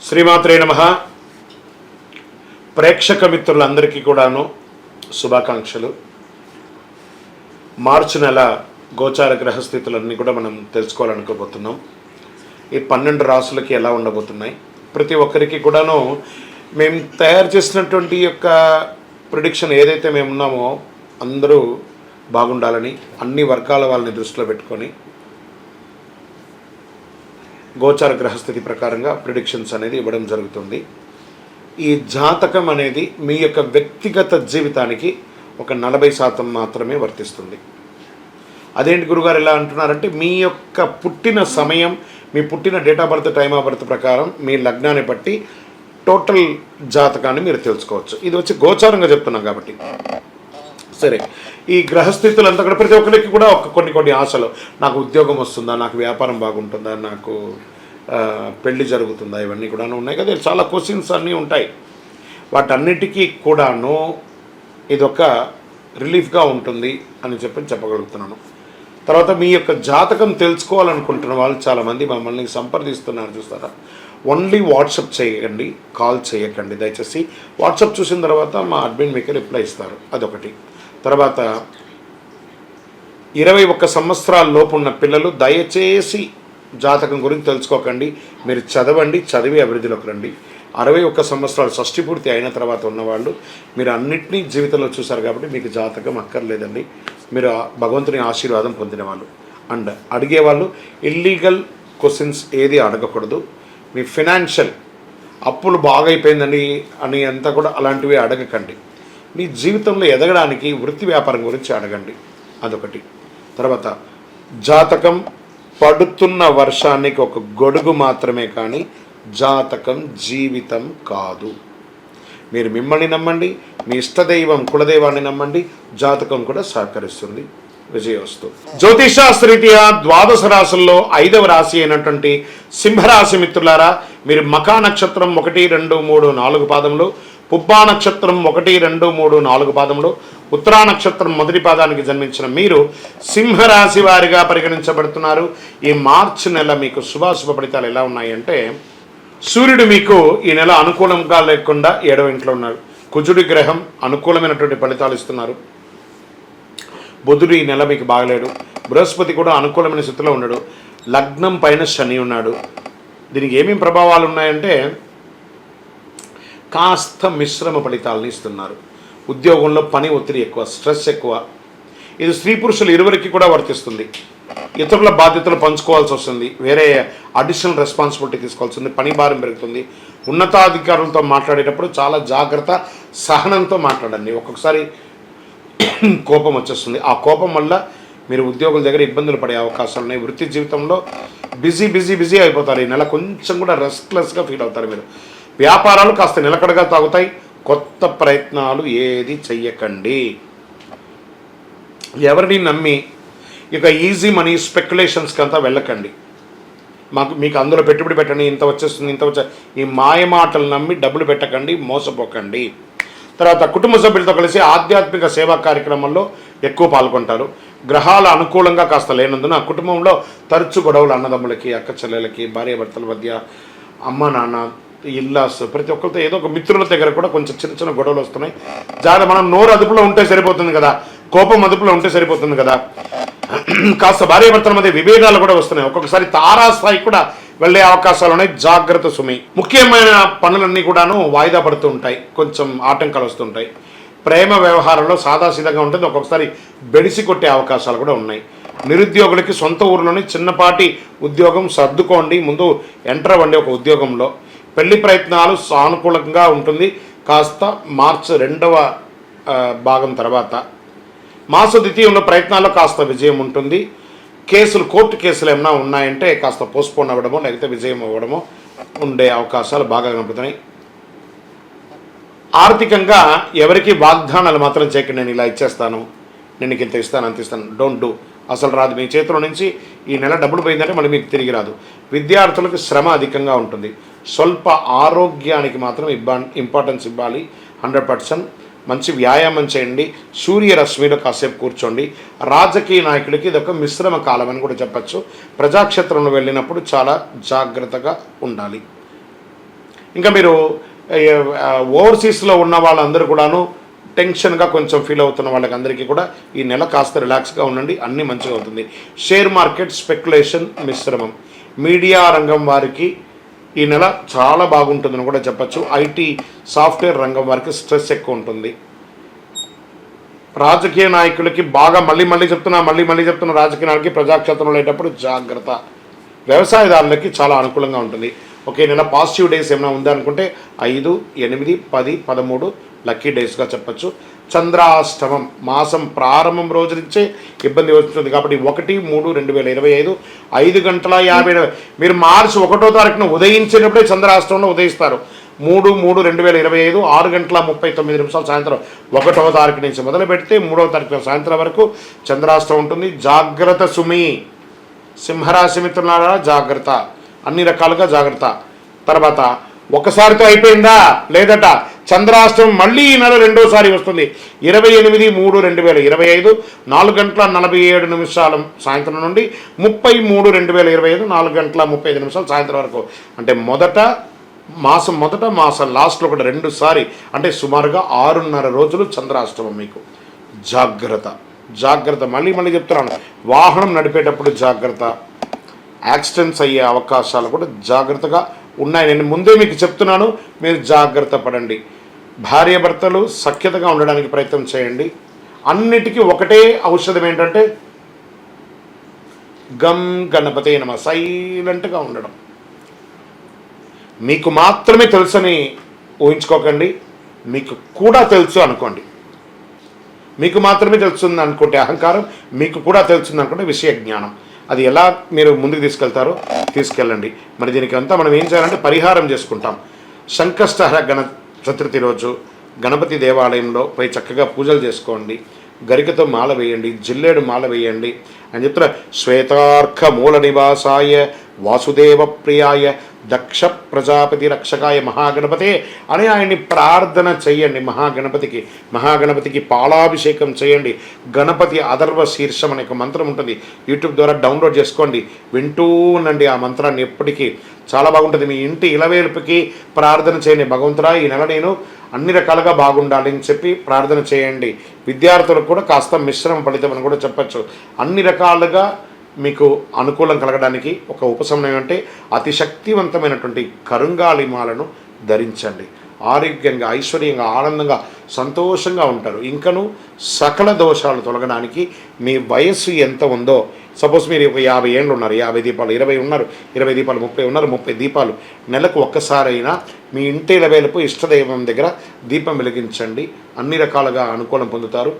శ్రీమాత్రే నమః. ప్రేక్షక మిత్రులందరికీ కూడాను శుభాకాంక్షలు. మార్చి నెల గోచార గ్రహస్థితులన్నీ కూడా మనం తెలుసుకోవాలనుకోబోతున్నాం. ఈ 12 రాసులకి ఎలా ఉండబోతున్నాయి, ప్రతి ఒక్కరికి కూడాను మేము తయారు చేసినటువంటి యొక్క ప్రిడిక్షన్ ఏదైతే మేము ఉన్నామో అందరూ బాగుండాలని అన్ని వర్గాల వాళ్ళని దృష్టిలో పెట్టుకొని గోచార గ్రహస్థితి ప్రకారంగా ప్రిడిక్షన్స్ అనేది ఇవ్వడం జరుగుతుంది. ఈ జాతకం అనేది మీ యొక్క వ్యక్తిగత జీవితానికి ఒక 40% మాత్రమే వర్తిస్తుంది. అదేంటి గురుగారు ఎలా అంటున్నారంటే, మీ యొక్క పుట్టిన సమయం, మీ పుట్టిన date of birth, time of birth ప్రకారం మీ లగ్నాన్ని బట్టి టోటల్ జాతకాన్ని మీరు తెలుసుకోవచ్చు. ఇది వచ్చి గోచారంగా చెప్తున్నాం కాబట్టి. సరే, ఈ గ్రహస్థితులంతా కూడా ప్రతి ఒక్కరికి కూడా కొన్ని ఆశలు, నాకు ఉద్యోగం వస్తుందా, నాకు వ్యాపారం బాగుంటుందా, నాకు పెళ్లి జరుగుతుందా, ఇవన్నీ కూడా ఉన్నాయి కదా. చాలా క్వశ్చన్స్ అన్నీ ఉంటాయి. వాటన్నిటికీ కూడాను ఇదొక రిలీఫ్గా ఉంటుంది అని చెప్పగలుగుతున్నాను. తర్వాత మీ యొక్క జాతకం తెలుసుకోవాలనుకుంటున్న వాళ్ళు చాలామంది మమ్మల్ని సంప్రదిస్తున్నారు, చూస్తారా. ఓన్లీ వాట్సాప్ చేయకండి, కాల్ చేయకండి దయచేసి. వాట్సాప్ చూసిన తర్వాత మా అడ్మిన్ మీకు రిప్లై ఇస్తారు, అదొకటి. తర్వాత 21 సంవత్సరాల లోపు ఉన్న పిల్లలు దయచేసి జాతకం గురించి తెలుసుకోకండి. మీరు చదవండి, చదివి అభివృద్ధిలోకి రండి. 61 సంవత్సరాలు షష్ఠి పూర్తి అయిన తర్వాత ఉన్నవాళ్ళు మీరు అన్నింటినీ జీవితంలో చూశారు కాబట్టి మీకు జాతకం అక్కర్లేదండి. మీరు భగవంతుని ఆశీర్వాదం పొందిన వాళ్ళు. అండ్ అడిగేవాళ్ళు ఇల్లీగల్ క్వశ్చన్స్ ఏది అడగకూడదు. మీ ఫినాన్షియల్ అప్పులు బాగైపోయిందని అని అంతా కూడా అలాంటివి అడగకండి. మీ జీవితంలో ఎదగడానికి వృత్తి వ్యాపారం గురించి అడగండి, అదొకటి. తర్వాత జాతకం పడుతున్న వర్షానికి ఒక గొడుగు మాత్రమే, కానీ జాతకం జీవితం కాదు. మీరు మిమ్మల్ని నమ్మండి, మీ ఇష్టదైవం కులదైవాన్ని నమ్మండి, జాతకం కూడా సహకరిస్తుంది. విజయవస్తు. జ్యోతిషాస్త్రరీత్యా 12 రాశుల్లో 5వ రాశి అయినటువంటి సింహరాశి మిత్రులారా, మీరు మఖా నక్షత్రం 1, 2, 3, 4 పాదములు, పుబ్బా నక్షత్రం 1, 2, 3, 4 పాదములు, ఉత్తరా నక్షత్రం మొదటి పాదానికి జన్మించిన మీరు సింహరాశి వారిగా పరిగణించబడుతున్నారు. ఈ మార్చి నెల మీకు శుభాశుభ ఫలితాలు ఎలా ఉన్నాయంటే, సూర్యుడు మీకు ఈ నెల అనుకూలంగా లేకుండా 7వ ఇంట్లో ఉన్నారు. కుజుడి గ్రహం అనుకూలమైనటువంటి ఫలితాలు ఇస్తున్నారు. బుధుడు ఈ నెల మీకు బాగలేడు. బృహస్పతి కూడా అనుకూలమైన స్థితిలో ఉన్నాడు. లగ్నం పైన శని ఉన్నాడు. దీనికి ఏమేమి ప్రభావాలు ఉన్నాయంటే, కాస్త మిశ్రమ ఫలితాలను ఇస్తున్నారు. ఉద్యోగంలో పని ఒత్తిడి ఎక్కువ, స్ట్రెస్ ఎక్కువ. ఇది స్త్రీ పురుషులు ఇరువురికి కూడా వర్తిస్తుంది. ఇతరుల బాధ్యతలు పంచుకోవాల్సి వస్తుంది, వేరే అడిషనల్ రెస్పాన్సిబిలిటీ తీసుకోవాల్సి ఉంది, పని భారం పెరుగుతుంది. ఉన్నతాధికారులతో మాట్లాడేటప్పుడు చాలా జాగ్రత్త, సహనంతో మాట్లాడండి. ఒక్కొక్కసారి కోపం వచ్చేస్తుంది. ఆ కోపం వల్ల మీరు ఉద్యోగుల దగ్గర ఇబ్బందులు పడే అవకాశాలు ఉన్నాయి. వృత్తి జీవితంలో బిజీ అయిపోతారు. ఈ నెల కొంచెం కూడా రెస్ట్లెస్గా ఫీల్ అవుతారు మీరు. వ్యాపారాలు కాస్త నిలకడగా తాగుతాయి. కొత్త ప్రయత్నాలు ఏది చెయ్యకండి. ఎవరిని నమ్మి ఇక ఈజీ మనీ స్పెక్యులేషన్స్కి అంతా వెళ్ళకండి. మీకు అందులో పెట్టుబడి పెట్టండి, ఇంత వచ్చేస్తుంది, ఈ మాయమాటలు నమ్మి డబ్బులు పెట్టకండి, మోసపోకండి. తర్వాత కుటుంబ సభ్యులతో కలిసి ఆధ్యాత్మిక సేవా కార్యక్రమంలో ఎక్కువ పాల్గొంటారు. గ్రహాల అనుకూలంగా కాస్త లేనందున కుటుంబంలో తరచు గొడవలు, అన్నదమ్ములకి, అక్క చెల్లెలకి, భార్యాభర్తల మధ్య, అమ్మ నాన్న, ఇల్లాస్, ప్రతి ఒక్కరితో ఏదో ఒక మిత్రుల దగ్గర కూడా కొంచెం చిన్న గొడవలు వస్తున్నాయి. మనం నోరు అదుపులో ఉంటే సరిపోతుంది కదా, కోపం అదుపులో ఉంటే సరిపోతుంది కదా. కాస్త భార్యాభర్తల మధ్య విభేదాలు కూడా వస్తున్నాయి. ఒక్కొక్కసారి తారాస్థాయి కూడా వెళ్ళే అవకాశాలు ఉన్నాయి. జాగ్రత్త సుమి. ముఖ్యమైన పనులన్నీ కూడాను వాయిదా పడుతూ ఉంటాయి, కొంచెం ఆటంకాలు వస్తుంటాయి. ప్రేమ వ్యవహారంలో సాదాసీదాగా ఉంటుంది, ఒక్కొక్కసారి బెడిసి కొట్టే అవకాశాలు కూడా ఉన్నాయి. నిరుద్యోగులకి సొంత ఊరిలోని చిన్నపాటి ఉద్యోగం సర్దుకోండి, ముందు ఎంటర్ అవ్వండి ఒక ఉద్యోగంలో. పెళ్లి ప్రయత్నాలు సానుకూలంగా ఉంటుంది కాస్త మార్చి 2వ భాగం తర్వాత. మాస ద్వితీయంలో ప్రయత్నాల్లో కాస్త విజయం ఉంటుంది. కోర్టు కేసులు ఏమైనా ఉన్నాయంటే కాస్త పోస్ట్పోన్ అవ్వడమో లేకపోతే విజయం అవ్వడమో ఉండే అవకాశాలు బాగా కనపడుతున్నాయి. ఆర్థికంగా ఎవరికి వాగ్దానాలు మాత్రం చేయకండి. నేను ఇలా ఇచ్చేస్తాను, నేను ఇంత ఇస్తాను, అంత ఇస్తాను. Don't do. అసలు రాదు. మీ చేతిలో నుంచి ఈ నెల డబ్బులు పోయిందంటే మళ్ళీ మీకు తిరిగి రాదు. విద్యార్థులకు శ్రమ అధికంగా ఉంటుంది. స్వల్ప ఆరోగ్యానికి మాత్రం ఇంపార్టెన్స్ ఇవ్వాలి. 100%. మంచి వ్యాయామం చేయండి. సూర్యరశ్మిలో కాసేపు కూర్చోండి. రాజకీయ నాయకుడికి ఇది ఒక మిశ్రమ కాలం అని కూడా చెప్పచ్చు. ప్రజాక్షేత్రంలో వెళ్ళినప్పుడు చాలా జాగ్రత్తగా ఉండాలి. ఇంకా మీరు ఓవర్సీస్లో ఉన్న వాళ్ళందరూ కూడాను టెన్షన్గా కొంచెం ఫీల్ అవుతున్న వాళ్ళకి అందరికీ కూడా ఈ నెల కాస్త రిలాక్స్గా ఉండండి, అన్నీ మంచిగా అవుతుంది. షేర్ మార్కెట్ స్పెక్యులేషన్ మిశ్రమం. మీడియా రంగం వారికి ఈ నెల చాలా బాగుంటుందని కూడా చెప్పచ్చు. ఐటీ సాఫ్ట్వేర్ రంగం వారికి స్ట్రెస్ ఎక్కువ ఉంటుంది. రాజకీయ నాయకులకి బాగా మళ్ళీ చెప్తున్నా రాజకీయ నాయకులకి ప్రజాక్షేత్రంలో వెళ్ళేటప్పుడు జాగ్రత్త. వ్యవసాయదారులకి చాలా అనుకూలంగా ఉంటుంది. ఒకే నెల పాజిటివ్ డేస్ ఏమైనా ఉందనుకుంటే 5, 8, 10, 13 లక్కీ డేస్గా చెప్పచ్చు. చంద్రాష్టమం మాసం ప్రారంభం రోజు నుంచే ఇబ్బంది వస్తుంది కాబట్టి 1-3-2025 5:50 మీరు మార్చి 1వ తారీఖున ఉదయించేటప్పుడే చంద్రాష్టమంలో ఉదయిస్తారు. 3-3-2025 6:39 సాయంత్రం 1వ తారీఖు నుంచి మొదలు పెడితే 3వ తారీఖు సాయంత్రం వరకు చంద్రాష్టమం ఉంటుంది. జాగ్రత్త సుమి. సింహరాశి మిత్రులారా జాగ్రత్త, అన్ని రకాలుగా జాగ్రత్త. తర్వాత ఒకసారితో అయిపోయిందా లేదట, చంద్రాష్టమం మళ్ళీ ఈ నెల రెండోసారి వస్తుంది. 28-3-2025 4:47 సాయంత్రం నుండి 30-3-2025 4:35 సాయంత్రం వరకు. అంటే మొదట మాసం లాస్ట్లో కూడా 2 సారి, అంటే సుమారుగా 6.5 రోజులు చంద్రాష్టమం మీకు. జాగ్రత్త మళ్ళీ చెప్తున్నాను, వాహనం నడిపేటప్పుడు జాగ్రత్త. యాక్సిడెంట్స్ అయ్యే అవకాశాలు కూడా జాగ్రత్తగా ఉన్నాయి. నేను ముందే మీకు చెప్తున్నాను, మీరు జాగ్రత్త పడండి. భార్యాభర్తలు సఖ్యతగా ఉండడానికి ప్రయత్నం చేయండి. అన్నిటికీ ఒకటే ఔషధం ఏంటంటే గం గణపతే నమః, సైలెంట్గా ఉండడం. మీకు మాత్రమే తెలుసని ఊహించుకోకండి, మీకు కూడా తెలుసు అనుకోండి. మీకు మాత్రమే తెలుస్తుంది అనుకుంటే అహంకారం, మీకు కూడా తెలుస్తుంది అనుకుంటే విషయ జ్ఞానం. అది ఎలా మీరు ముందుకు తీసుకెళ్ళండి. మరి దీనికి అంతా మనం ఏం చేయాలంటే పరిహారం చేసుకుంటాం. సంకష్టహర గణ చతుర్థి రోజు గణపతి దేవాలయంలో పోయి చక్కగా పూజలు చేసుకోండి. గరికతో మాల వేయండి, జిల్లేడు మాల వేయండి అని చెప్తున్నా. శ్వేతార్క మూల నివాసాయ వాసుదేవ ప్రియాయ దక్ష ప్రజాపతి రక్షకాయ మహాగణపతే అని ఆయన్ని ప్రార్థన చెయ్యండి. మహాగణపతికి పాలాభిషేకం చేయండి. గణపతి అథర్వ శీర్షం అనే ఒక మంత్రం ఉంటుంది, యూట్యూబ్ ద్వారా డౌన్లోడ్ చేసుకోండి, వింటూ ఉండండి ఆ మంత్రాన్ని ఎప్పటికీ. చాలా బాగుంటుంది. మీ ఇంటి ఇలవేల్పుకి ప్రార్థన చేయండి. భగవంతుడా ఈ నెల నేను అన్ని రకాలుగా బాగుండాలి అని చెప్పి ప్రార్థన చేయండి. విద్యార్థులకు కూడా కాస్త మిశ్రమ ఫలితం అని కూడా చెప్పచ్చు. అన్ని రకాలుగా మీకు అనుకూలం కలగడానికి ఒక ఉపశమనం అంటే అతి శక్తివంతమైనటువంటి కరుంగాళిమాలను ధరించండి. ఆరోగ్యంగా, ఐశ్వర్యంగా, ఆనందంగా, సంతోషంగా ఉంటారు. ఇంకను సకల దోషాలు తొలగడానికి మీ వయస్సు ఎంత ఉందో, సపోజ్ మీరు ఒక 50 ఏళ్ళు ఉన్నారు, 50 దీపాలు, 20 ఉన్నారు, 20 దీపాలు, 30 ఉన్నారు, 30 దీపాలు, నెలకు ఒక్కసారైనా మీ ఇంటి ఇలవేలుపు ఇష్టదైవం దగ్గర దీపం వెలిగించండి. అన్ని రకాలుగా అనుకూలం పొందుతారు.